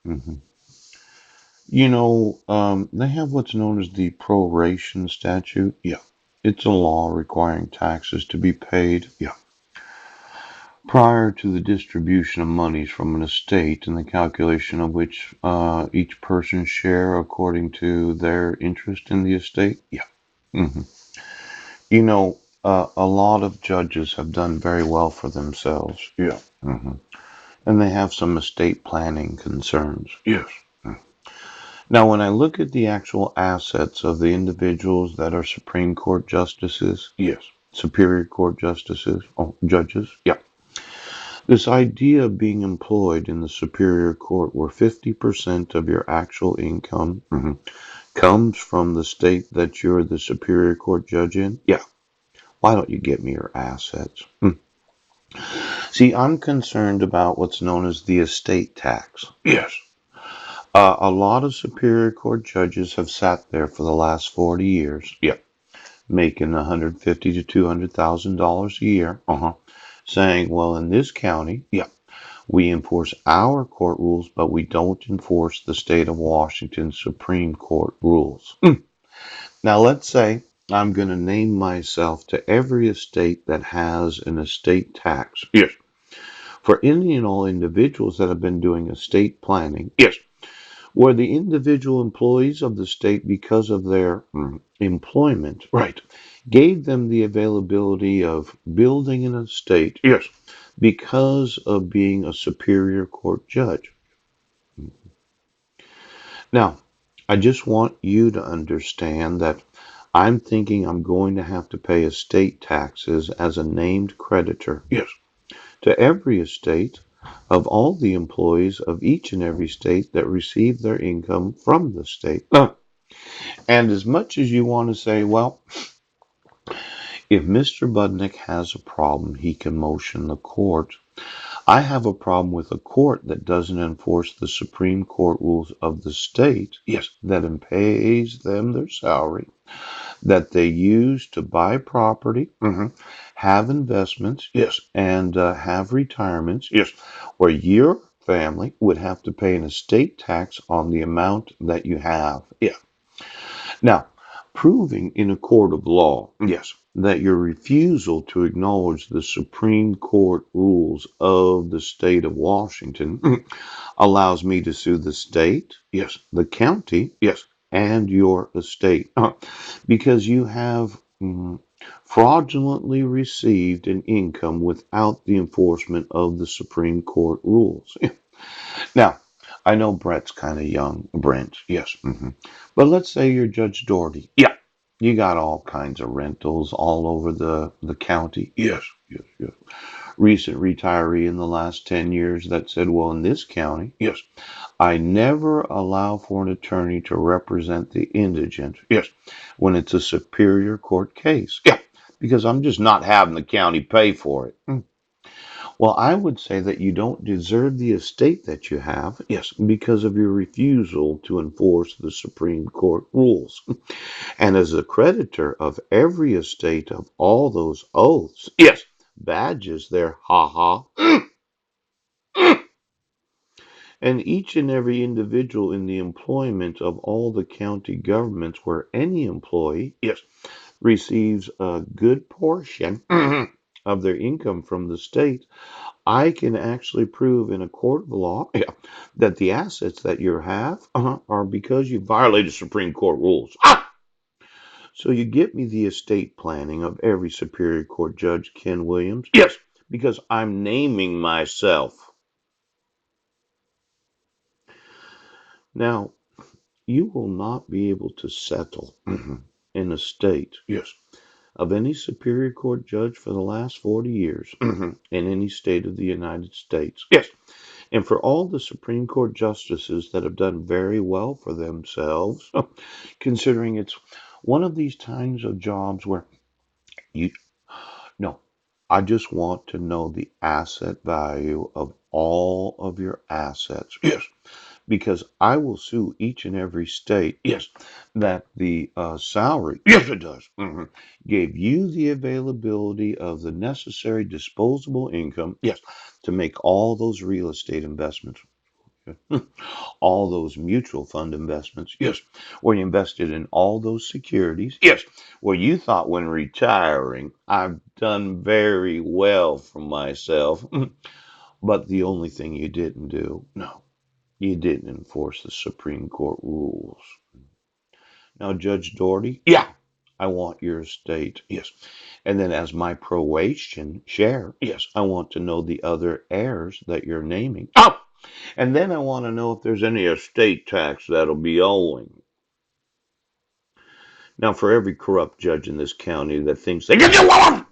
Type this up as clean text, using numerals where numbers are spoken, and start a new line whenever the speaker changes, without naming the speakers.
hmm they have what's known as the proration statute. Yeah. It's a law requiring taxes to be paid. Yeah. Prior to the distribution of monies from an estate and the calculation of which each person share according to their interest in the estate. Yeah. hmm a lot of judges have done very well for themselves. Yeah. And they have some estate planning concerns. Yes. Now, when I look at the actual assets of the individuals that are Supreme Court justices, yes, Superior Court justices, judges, yeah, this idea of being employed in the Superior Court where 50% of your actual income comes from the state that you're the Superior Court judge in, yeah, why don't you get me your assets? See, I'm concerned about what's known as the estate tax. Yes. A lot of Superior Court judges have sat there for the last 40 years. Yep. Making 150 to $200,000 a year. Saying, well, in this county, yep, we enforce our court rules, but we don't enforce the state of Washington Supreme Court rules. Now, let's say I'm going to name myself to every estate that has an estate tax. Yes. For any and all individuals that have been doing estate planning. Yes. Were the individual employees of the state, because of their employment, right, gave them the availability of building an estate, yes, because of being a superior court judge. Now, I just want you to understand that I'm thinking I'm going to have to pay estate taxes as a named creditor, yes, to every estate of all the employees of each and every state that receive their income from the state. And as much as you want to say, well, if Mr. Budnick has a problem, he can motion the court. I have a problem with a court that doesn't enforce the Supreme Court rules of the state, yes, that pays them their salary, that they use to buy property, have investments, yes, and have retirements, yes, where your family would have to pay an estate tax on the amount that you have. Yeah. Now, proving in a court of law, yes, that your refusal to acknowledge the Supreme Court rules of the state of Washington allows me to sue the state, yes, the county, yes, and your estate because you have fraudulently received an income without the enforcement of the Supreme Court rules. Now, I know Brett's kind of young. Brent, yes. But let's say you're Judge Doherty. Yeah. You got all kinds of rentals all over the county. Yes, yes, yes. Recent retiree in the last 10 years that said, well, in this county, yes, I never allow for an attorney to represent the indigent. Yes. When it's a superior court case. Yeah. Because I'm just not having the county pay for it. Well, I would say that you don't deserve the estate that you have, yes, because of your refusal to enforce the Supreme Court rules. And as a creditor of every estate of all those oaths, yes, badges there, ha ha, and each and every individual in the employment of all the county governments where any employee, yes, receives a good portion of their income from the state, I can actually prove in a court of law, yeah, that the assets that you have are because you violated Supreme Court rules. So you get me the estate planning of every Superior Court judge, Ken Williams? Yes, because I'm naming myself. Now, you will not be able to settle an estate, yes, of any Superior Court judge for the last 40 years in any state of the United States. Yes. And for all the Supreme Court justices that have done very well for themselves, considering it's one of these kinds of jobs where you, no, I just want to know the asset value of all of your assets. Yes. Because I will sue each and every state, yes, that the salary, yes, it does, gave you the availability of the necessary disposable income, yes, to make all those real estate investments. All those mutual fund investments, yes, where you invested in all those securities, yes, where you thought when retiring, I've done very well for myself. But the only thing you didn't do, no, you didn't enforce the Supreme Court rules. Now, Judge Doherty, yeah, I want your estate, yes. And then as my proration share, yes, I want to know the other heirs that you're naming. Oh, and then I want to know if there's any estate tax that'll be owing. Now, for every corrupt judge in this county that thinks they can do what